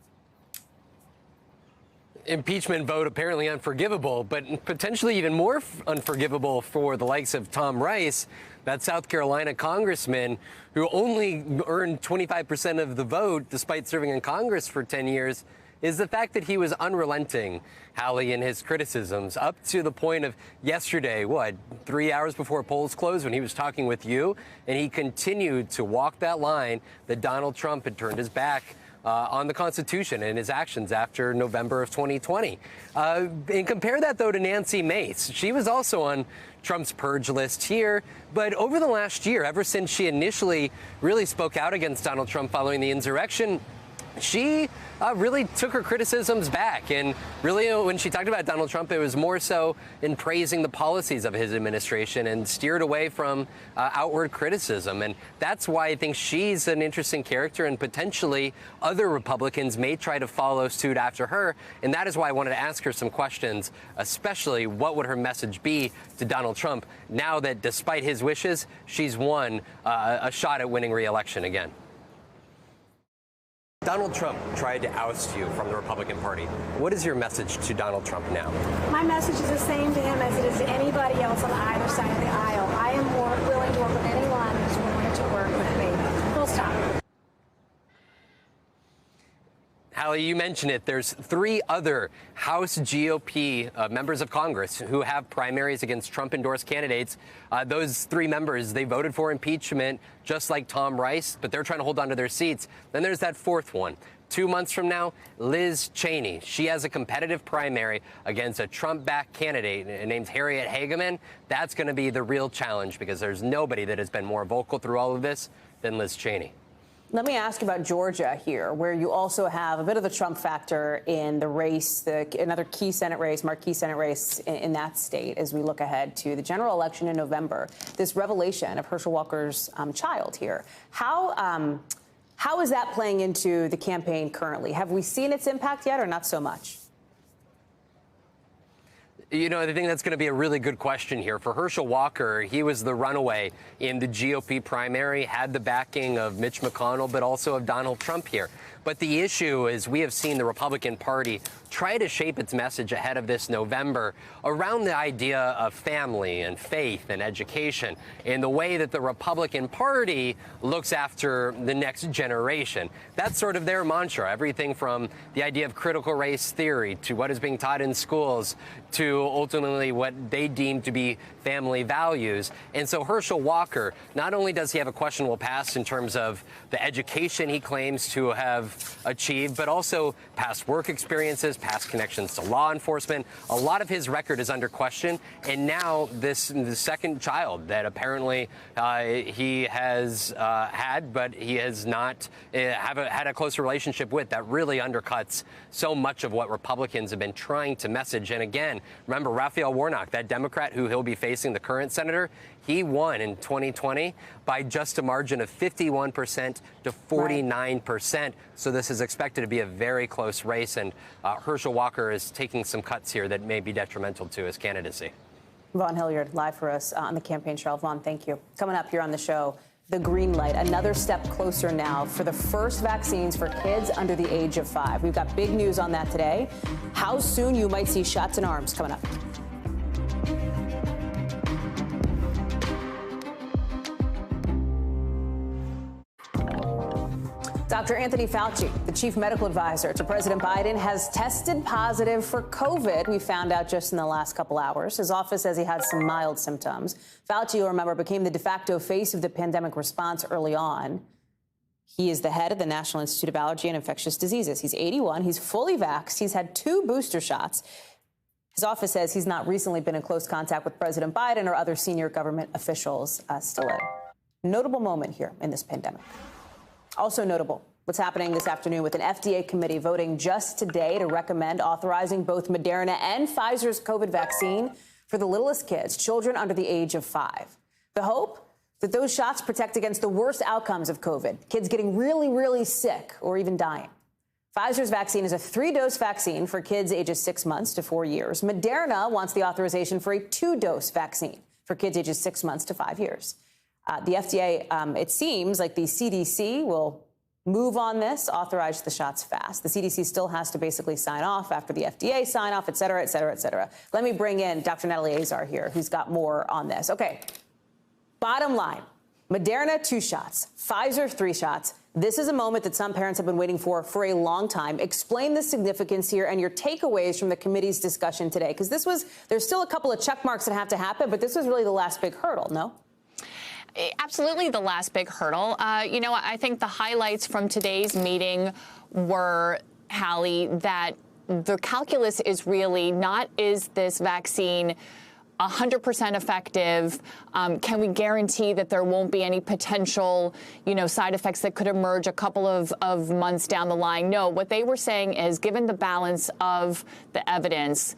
Speaker 16: Impeachment vote apparently unforgivable, but potentially even more unforgivable for the likes of Tom Rice, that South Carolina congressman who only earned 25% of the vote despite serving in Congress for 10 years, is the fact that he was unrelenting, Hallie, in his criticisms, up to the point of yesterday, 3 hours before polls closed when he was talking with you, and he continued to walk that line that Donald Trump had turned his back on the Constitution and his actions after November of 2020. And compare that, though, to Nancy Mace. She was also on Trump's purge list here, but over the last year, ever since she initially really spoke out against Donald Trump following the insurrection, she really took her criticisms back. And really, when she talked about Donald Trump, it was more so in praising the policies of his administration and steered away from outward criticism. And that's why I think she's an interesting character, and potentially other Republicans may try to follow suit after her. And that is why I wanted to ask her some questions, especially what would her message be to Donald Trump now that, despite his wishes, she's won a shot at winning re-election again. Donald Trump tried to oust you from the Republican Party. What is your message to Donald Trump now?
Speaker 11: My message is the same to him as it is to anybody else on either side of the aisle. I am more willing to work with anyone who's willing to work with me. Full stop.
Speaker 16: Hallie, you mentioned it. There's 3 other House GOP members of Congress who have primaries against Trump-endorsed candidates. Those 3 members, they voted for impeachment, just like Tom Rice, but they're trying to hold on to their seats. Then there's that 4th one. 2 months from now, Liz Cheney. She has a competitive primary against a Trump-backed candidate named Harriet Hageman. That's going to be the real challenge, because there's nobody that has been more vocal through all of this than Liz Cheney.
Speaker 1: Let me ask you about Georgia here, where you also have a bit of the Trump factor in the race, another key Senate race, marquee Senate race in that state as we look ahead to the general election in November. This revelation of Herschel Walker's child here. How is that playing into the campaign currently? Have we seen its impact yet, or not so much?
Speaker 16: You know, I think that's going to be a really good question here. For Herschel Walker, he was the runaway in the GOP primary, had the backing of Mitch McConnell, but also of Donald Trump here. But the issue is we have seen the Republican Party try to shape its message ahead of this November around the idea of family and faith and education in the way that the Republican Party looks after the next generation. That's sort of their mantra, everything from the idea of critical race theory to what is being taught in schools to ultimately what they deem to be family values. And so Herschel Walker, not only does he have a questionable past in terms of the education he claims to have achieved, but also past work experiences, past connections to law enforcement. A lot of his record is under question. And now the second child that apparently he has had, but he has not had a closer relationship with, that really undercuts so much of what Republicans have been trying to message. And again, remember Raphael Warnock, that Democrat who he'll be facing, the current senator, he won in 2020 by just a margin of 51% to 49%. Right. So this is expected to be a very close race. And Herschel Walker is taking some cuts here that may be detrimental to his candidacy.
Speaker 1: Vaughn Hilliard, live for us on the campaign trail. Vaughn, thank you. Coming up here on the show, the green light, another step closer now for the first vaccines for kids under the age of 5. We've got big news on that today. How soon you might see shots in arms coming up. Dr. Anthony Fauci, the chief medical advisor to President Biden, has tested positive for COVID. We found out just in the last couple hours. His office says he had some mild symptoms. Fauci, you'll remember, became the de facto face of the pandemic response early on. He is the head of the National Institute of Allergy and Infectious Diseases. He's 81. He's fully vaxxed. He's had 2 booster shots. His office says he's not recently been in close contact with President Biden or other senior government officials. Still a notable moment here in this pandemic. Also notable, what's happening this afternoon with an FDA committee voting just today to recommend authorizing both Moderna and Pfizer's COVID vaccine for the littlest kids, children under the age of 5. The hope that those shots protect against the worst outcomes of COVID, kids getting really, really sick or even dying. Pfizer's vaccine is a 3-dose vaccine for kids ages 6 months to 4 years. Moderna wants the authorization for a 2-dose vaccine for kids ages 6 months to 5 years. The FDA, it seems like the CDC will move on this, authorize the shots fast. The CDC still has to basically sign off after the FDA sign off, et cetera, et cetera, et cetera. Let me bring in Dr. Natalie Azar here, who's got more on this. Okay, bottom line, Moderna 2 shots, Pfizer 3 shots. This is a moment that some parents have been waiting for a long time. Explain the significance here and your takeaways from the committee's discussion today, because there's still a couple of check marks that have to happen, but this was really the last big hurdle, no?
Speaker 17: Absolutely the last big hurdle. I think the highlights from today's meeting were, Hallie, that the calculus is really not, is this vaccine 100% effective? Can we guarantee that there won't be any potential, side effects that could emerge a couple of months down the line? No, what they were saying is, given the balance of the evidence,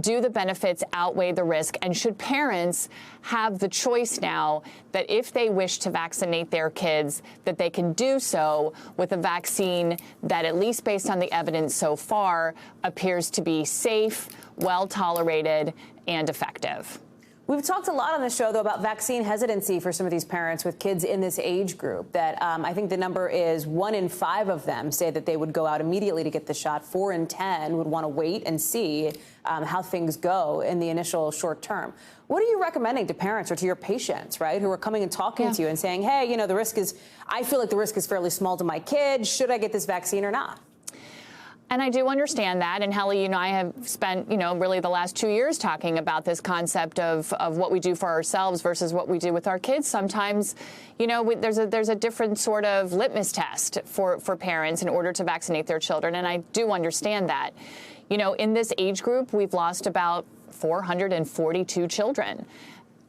Speaker 17: do the benefits outweigh the risk? And should parents have the choice now that if they wish to vaccinate their kids, that they can do so with a vaccine that, at least based on the evidence so far, appears to be safe, well tolerated, and effective?
Speaker 1: We've talked a lot on the show, though, about vaccine hesitancy for some of these parents with kids in this age group. That I think the number is 1 in 5 of them say that they would go out immediately to get the shot. 4 in 10 would want to wait and see how things go in the initial short term. What are you recommending to parents or to your patients, right, who are coming and talking to you and saying, hey, the risk is, I feel like the risk is fairly small to my kid. Should I get this vaccine or not?
Speaker 17: And I do understand that. And Hallie, I have spent, really the last 2 years talking about this concept of what we do for ourselves versus what we do with our kids. Sometimes, there's a different sort of litmus test for parents in order to vaccinate their children. And I do understand that. In this age group, we've lost about 442 children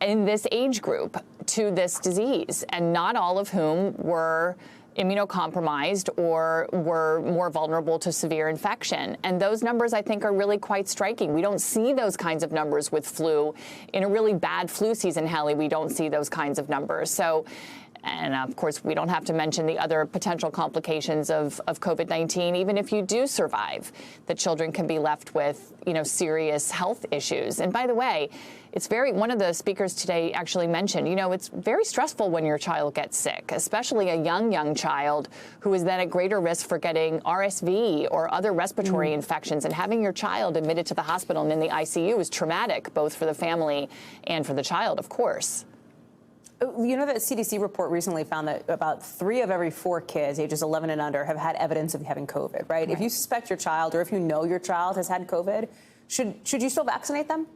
Speaker 17: in this age group to this disease, and not all of whom were immunocompromised or were more vulnerable to severe infection. And those numbers, I think, are really quite striking. We don't see those kinds of numbers with flu. In a really bad flu season, Hallie, we don't see those kinds of numbers. So, and of course, we don't have to mention the other potential complications of COVID-19. Even if you do survive, the children can be left with, serious health issues. And by the way, one of the speakers today actually mentioned, it's very stressful when your child gets sick, especially a young child who is then at greater risk for getting RSV or other respiratory infections. And having your child admitted to the hospital and in the ICU is traumatic, both for the family and for the child, of course.
Speaker 1: That CDC report recently found that about 3 of every 4 kids ages 11 and under have had evidence of having COVID, right? If you suspect your child or if you know your child has had COVID, Should you still vaccinate them?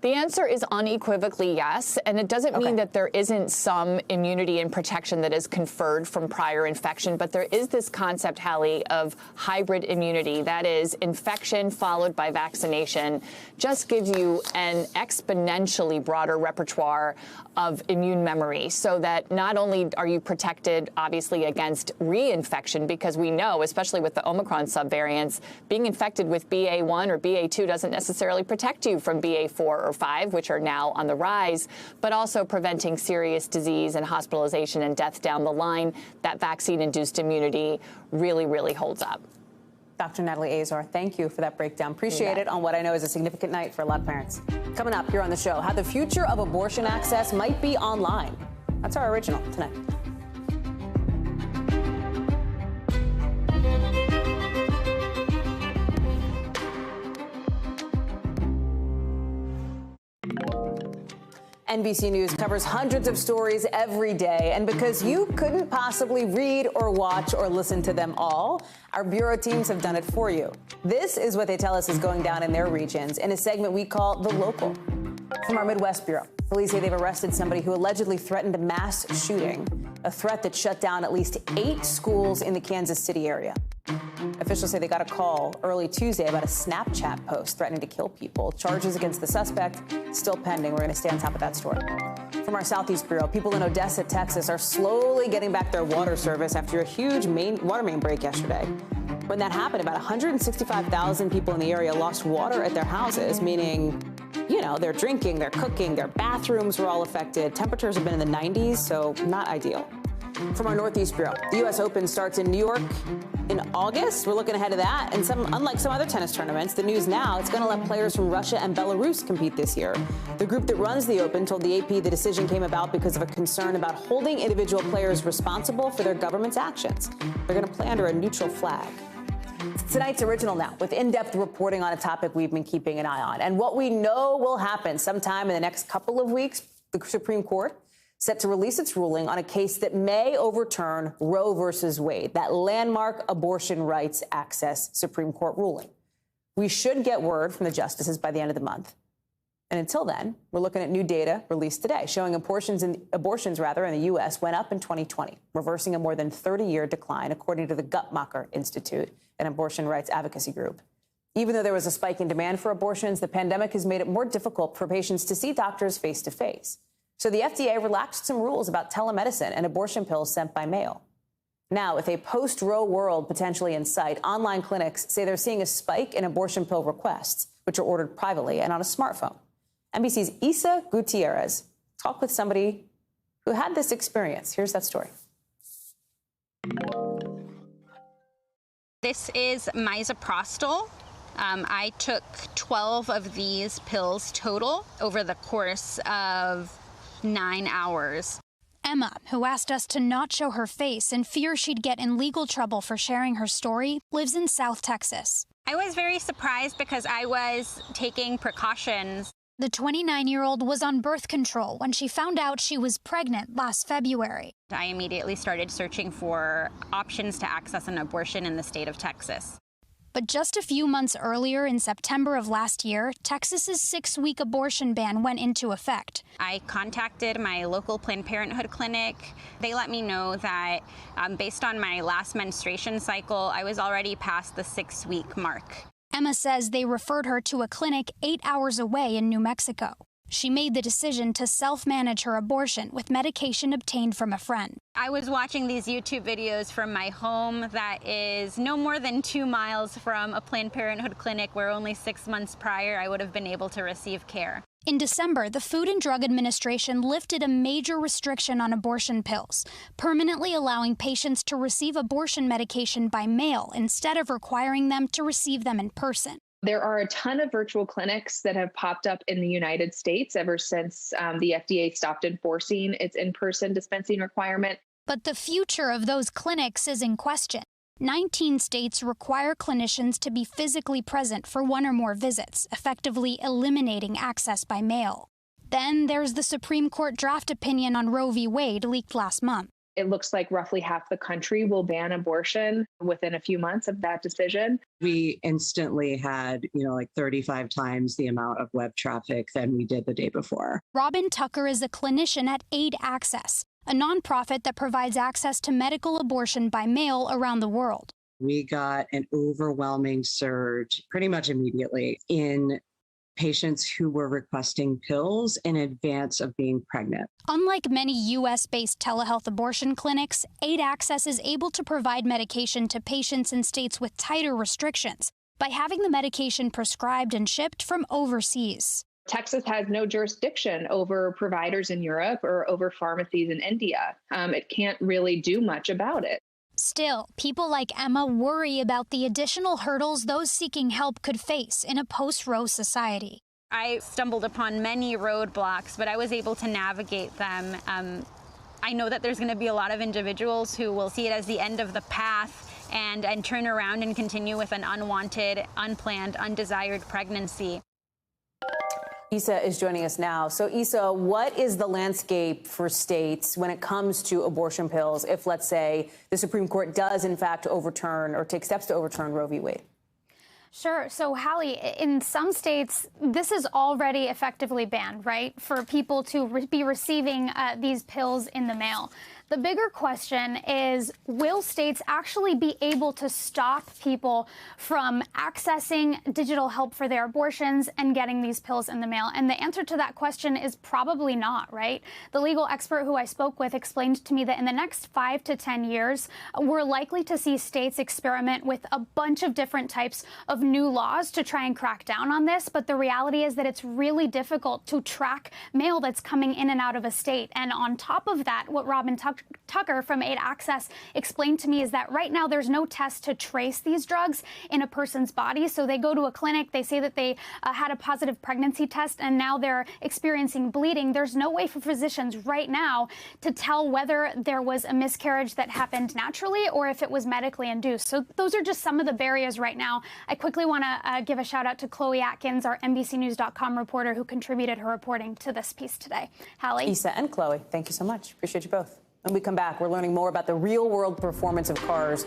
Speaker 17: The answer is unequivocally yes, and it doesn't mean that there isn't some immunity and protection that is conferred from prior infection, but there is this concept, Hallie, of hybrid immunity. That is, infection followed by vaccination just gives you an exponentially broader repertoire of immune memory, so that not only are you protected, obviously, against reinfection, because we know, especially with the Omicron subvariants, being infected with BA1 or BA2 doesn't necessarily protect you from BA4 or 5, which are now on the rise, but also preventing serious disease and hospitalization and death down the line. That vaccine-induced immunity really, really holds up.
Speaker 1: Dr. Natalie Azar, thank you for that breakdown. Appreciate it on what I know is a significant night for a lot of parents. Coming up here on the show, how the future of abortion access might be online. That's our original tonight. NBC News covers hundreds of stories every day, and because you couldn't possibly read or watch or listen to them all, our bureau teams have done it for you. This is what they tell us is going down in their regions in a segment we call The Local. From our Midwest Bureau, police say they've arrested somebody who allegedly threatened a mass shooting, a threat that shut down at least 8 schools in the Kansas City area. Officials say they got a call early Tuesday about a Snapchat post threatening to kill people. Charges against the suspect still pending. We're going to stay on top of that story. From our Southeast Bureau, people in Odessa, Texas are slowly getting back their water service after a huge water main break yesterday. When that happened, about 165,000 people in the area lost water at their houses, meaning, you know, they're drinking, they're cooking, their bathrooms were all affected. Temperatures have been in the 90s, so not ideal. From our Northeast Bureau, the U.S. Open starts in New York in August. We're looking ahead of that. And unlike some other tennis tournaments, the news now, it's going to let players from Russia and Belarus compete this year. The group that runs the Open told the AP the decision came about because of a concern about holding individual players responsible for their government's actions. They're going to play under a neutral flag. Tonight's original now, with in-depth reporting on a topic we've been keeping an eye on. And what we know will happen sometime in the next couple of weeks, the Supreme Court set to release its ruling on a case that may overturn Roe versus Wade, that landmark abortion rights access Supreme Court ruling. We should get word from the justices by the end of the month. And until then, we're looking at new data released today showing abortions in the U.S. went up in 2020, reversing a more than 30-year decline, according to the Guttmacher Institute, an abortion rights advocacy group. Even though there was a spike in demand for abortions, the pandemic has made it more difficult for patients to see doctors face-to-face. So the FDA relaxed some rules about telemedicine and abortion pills sent by mail. Now, with a post-Roe world potentially in sight, online clinics say they're seeing a spike in abortion pill requests, which are ordered privately and on a smartphone. NBC's Isa Gutierrez talked with somebody who had this experience. Here's that story.
Speaker 18: This is misoprostol. I took 12 of these pills total over the course of 9 hours.
Speaker 19: Emma, who asked us to not show her face in fear she'd get in legal trouble for sharing her story, lives in South Texas.
Speaker 18: I was very surprised because I was taking precautions.
Speaker 19: The 29-year-old was on birth control when she found out she was pregnant last February.
Speaker 18: I immediately started searching for options to access an abortion in the state of Texas.
Speaker 19: But just a few months earlier, in September of last year, Texas's 6-week abortion ban went into effect.
Speaker 18: I contacted my local Planned Parenthood clinic. They let me know that based on my last menstruation cycle, I was already past the 6-week mark.
Speaker 19: Emma says they referred her to a clinic 8 hours away in New Mexico. She made the decision to self-manage her abortion with medication obtained from a friend.
Speaker 18: I was watching these YouTube videos from my home that is no more than 2 miles from a Planned Parenthood clinic where only 6 months prior I would have been able to receive care.
Speaker 19: In December, the Food and Drug Administration lifted a major restriction on abortion pills, permanently allowing patients to receive abortion medication by mail instead of requiring them to receive them in person.
Speaker 20: There are a ton of virtual clinics that have popped up in the United States ever since the FDA stopped enforcing its in-person dispensing requirement.
Speaker 19: But the future of those clinics is in question. 19 states require clinicians to be physically present for 1 or more visits, effectively eliminating access by mail. Then there's the Supreme Court draft opinion on Roe v. Wade leaked last month.
Speaker 20: It looks like roughly half the country will ban abortion within a few months of that decision.
Speaker 21: We instantly had, like 35 times the amount of web traffic than we did the day before.
Speaker 19: Robin Tucker is a clinician at Aid Access, a nonprofit that provides access to medical abortion by mail around the world.
Speaker 21: We got an overwhelming surge pretty much immediately in patients who were requesting pills in advance of being pregnant.
Speaker 19: Unlike many U.S.-based telehealth abortion clinics, Aid Access is able to provide medication to patients in states with tighter restrictions by having the medication prescribed and shipped from overseas.
Speaker 20: Texas has no jurisdiction over providers in Europe or over pharmacies in India. It can't really do much about it.
Speaker 19: Still, people like Emma worry about the additional hurdles those seeking help could face in a post-Roe society.
Speaker 18: I stumbled upon many roadblocks, but I was able to navigate them. I know that there's going to be a lot of individuals who will see it as the end of the path and turn around and continue with an unwanted, unplanned, undesired pregnancy.
Speaker 1: Issa is joining us now. So, Issa, what is the landscape for states when it comes to abortion pills if, let's say, the Supreme Court does, in fact, overturn or take steps to overturn Roe v. Wade?
Speaker 11: Sure. So, Hallie, in some states, this is already effectively banned, right, for people to be receiving these pills in the mail. The bigger question is, will states actually be able to stop people from accessing digital help for their abortions and getting these pills in the mail? And the answer to that question is probably not, right? The legal expert who I spoke with explained to me that in the next 5 to 10 years, we're likely to see states experiment with a bunch of different types of new laws to try and crack down on this. But the reality is that it's really difficult to track mail that's coming in and out of a state. And on top of that, what Robin Tucker from Aid Access explained to me is that right now there's no test to trace these drugs in a person's body. So they go to a clinic, they say that they had a positive pregnancy test, and now they're experiencing bleeding. There's no way for physicians right now to tell whether there was a miscarriage that happened naturally or if it was medically induced. So those are just some of the barriers right now. I quickly want to give a shout out to Chloe Atkins, our NBCNews.com reporter, who contributed her reporting to this piece today. Hallie?
Speaker 1: Issa and Chloe, thank you so much. Appreciate you both. When we come back, we're learning more about the real-world performance of cars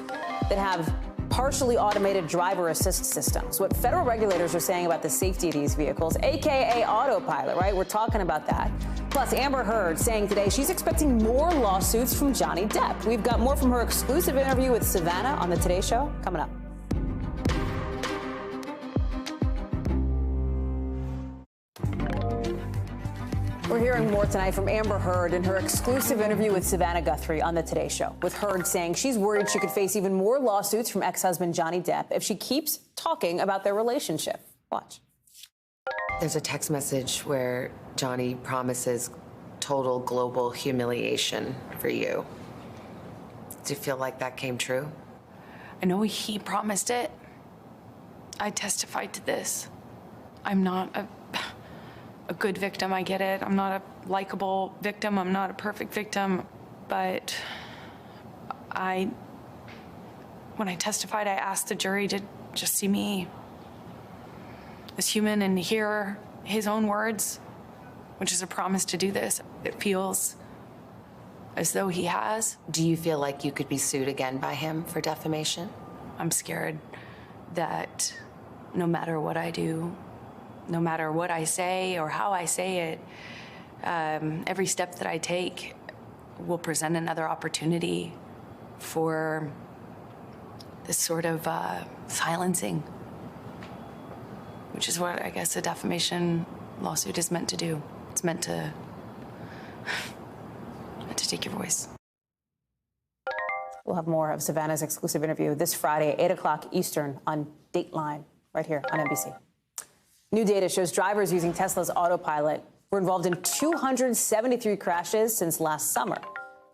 Speaker 1: that have partially automated driver assist systems, what federal regulators are saying about the safety of these vehicles, a.k.a. autopilot, right? We're talking about that. Plus, Amber Heard saying today she's expecting more lawsuits from Johnny Depp. We've got more from her exclusive interview with Savannah on the Today Show coming up. We're hearing more tonight from Amber Heard in her exclusive interview with Savannah Guthrie on the Today Show, with Heard saying she's worried she could face even more lawsuits from ex-husband Johnny Depp if she keeps talking about their relationship. Watch.
Speaker 22: There's a text message where Johnny promises total global humiliation for you. Do you feel like that came true?
Speaker 23: I know he promised it. I testified to this. I'm not a good victim, I get it. I'm not a likable victim. I'm not a perfect victim. But when I testified, I asked the jury to just see me as human and hear his own words, which is a promise to do this. It feels as though he has.
Speaker 22: Do you feel like you could be sued again by him for defamation?
Speaker 23: I'm scared that no matter what I do, no matter what I say or how I say it, every step that I take will present another opportunity for this sort of silencing, which is what I guess a defamation lawsuit is meant to do. It's meant to take your voice.
Speaker 1: We'll have more of Savannah's exclusive interview this Friday at 8 o'clock Eastern on Dateline, right here on NBC. New data shows drivers using Tesla's autopilot were involved in 273 crashes since last summer.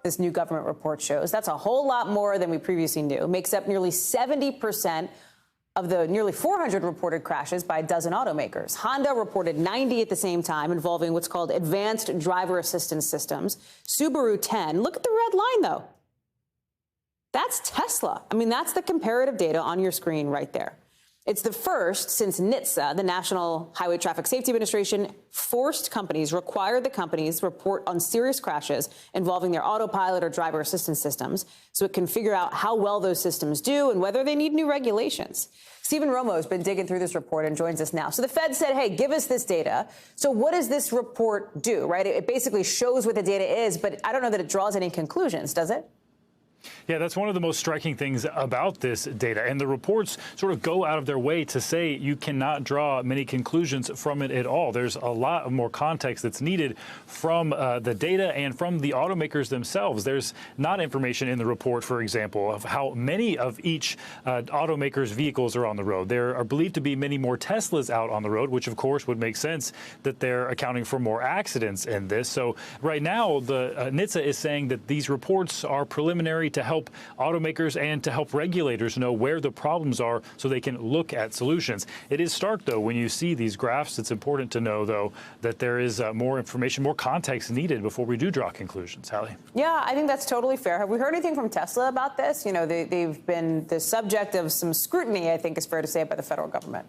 Speaker 1: This new government report shows that's a whole lot more than we previously knew. It makes up nearly 70% of the nearly 400 reported crashes by a dozen automakers. Honda reported 90 at the same time, involving what's called advanced driver assistance systems. Subaru 10. Look at the red line, though. That's Tesla. I mean, that's the comparative data on your screen right there. It's the first since NHTSA, the National Highway Traffic Safety Administration, required the companies report on serious crashes involving their autopilot or driver assistance systems so it can figure out how well those systems do and whether they need new regulations. Stephen Romo has been digging through this report and joins us now. So the Fed said, hey, give us this data. So what does this report do, right? It basically shows what the data is, but I don't know that it draws any conclusions, does it?
Speaker 2: Yeah, that's one of the most striking things about this data. And the reports sort of go out of their way to say you cannot draw many conclusions from it at all. There's a lot of more context that's needed from the data and from the automakers themselves. There's not information in the report, for example, of how many of each automaker's vehicles are on the road. There are believed to be many more Teslas out on the road, which of course would make sense that they're accounting for more accidents in this. So right now, the NHTSA is saying that these reports are preliminary to help automakers and to help regulators know where the problems are so they can look at solutions. It is stark, though, when you see these graphs. It's important to know, though, that there is more information, more context needed before we do draw conclusions. Hallie?
Speaker 1: Yeah, I think that's totally fair. Have we heard anything from Tesla about this? You know, they've been the subject of some scrutiny, I think is fair to say, by the federal government.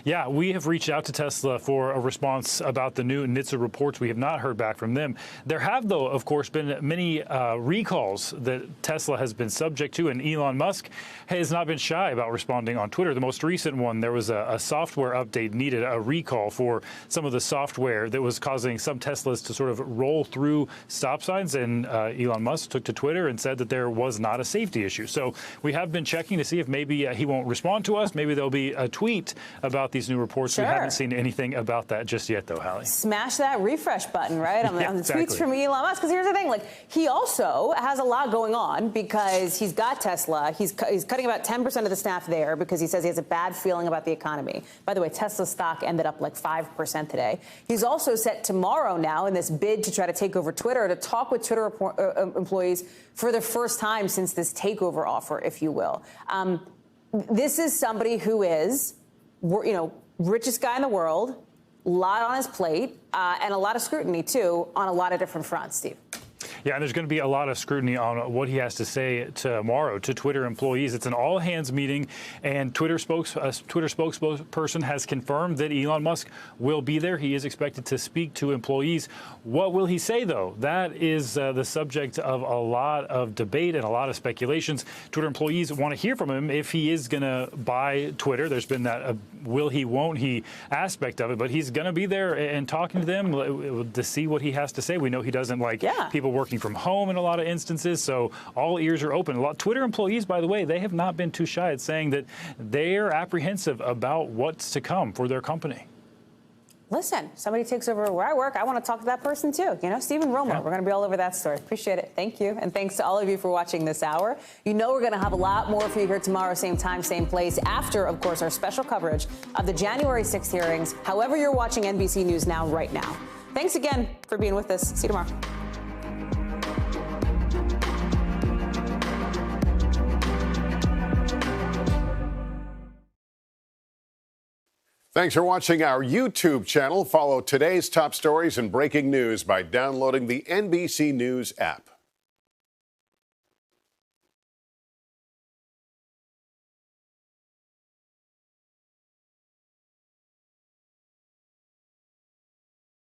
Speaker 2: Yeah, we have reached out to Tesla for a response about the new NHTSA reports. We have not heard back from them. There have, though, of course, been many recalls that Tesla has been subject to, and Elon Musk has not been shy about responding on Twitter. The most recent one, there was a software update needed, a recall for some of the software that was causing some Teslas to sort of roll through stop signs, and Elon Musk took to Twitter and said that there was not a safety issue. So we have been checking to see if maybe he won't respond to us. Maybe there'll be a tweet about these new reports.
Speaker 1: Sure.
Speaker 2: We haven't seen anything about that just yet, though, Hallie.
Speaker 1: Smash that refresh button, right, on the
Speaker 2: exactly.
Speaker 1: tweets from Elon Musk. Because here's the thing, like, he also has a lot going on because he's got Tesla. He's cutting about 10% of the staff there because he says he has a bad feeling about the economy. By the way, Tesla stock ended up like 5% today. He's also set tomorrow now in this bid to try to take over Twitter to talk with Twitter employees for the first time since this takeover offer, if you will. This is somebody who is, you know, richest guy in the world, a lot on his plate, and a lot of scrutiny, too, on a lot of different fronts, Steve.
Speaker 2: Yeah, and there's going to be a lot of scrutiny on what he has to say tomorrow to Twitter employees. It's an all-hands meeting, and Twitter spokesperson has confirmed that Elon Musk will be there. He is expected to speak to employees. What will he say, though? That is the subject of a lot of debate and a lot of speculations. Twitter employees want to hear from him if he is going to buy Twitter. There's been that will he, won't he aspect of it, but he's going to be there and talking to them to see what he has to say. We know he doesn't like people working from home in a lot of instances, so all ears are open. A lot Twitter employees, by the way, they have not been too shy at saying that they're apprehensive about what's to come for their company.
Speaker 1: Listen, somebody takes over where I work, I want to talk to that person too. You know, Stephen Romo, we're going to be all over that story. Appreciate it. Thank you. And thanks to all of you for watching this hour. You know we're going to have a lot more for you here tomorrow, same time, same place, after, of course, our special coverage of the January 6th hearings, however you're watching NBC News Now right now. Thanks again for being with us. See you tomorrow.
Speaker 3: Thanks for watching our YouTube channel. Follow today's top stories and breaking news by downloading the NBC News app.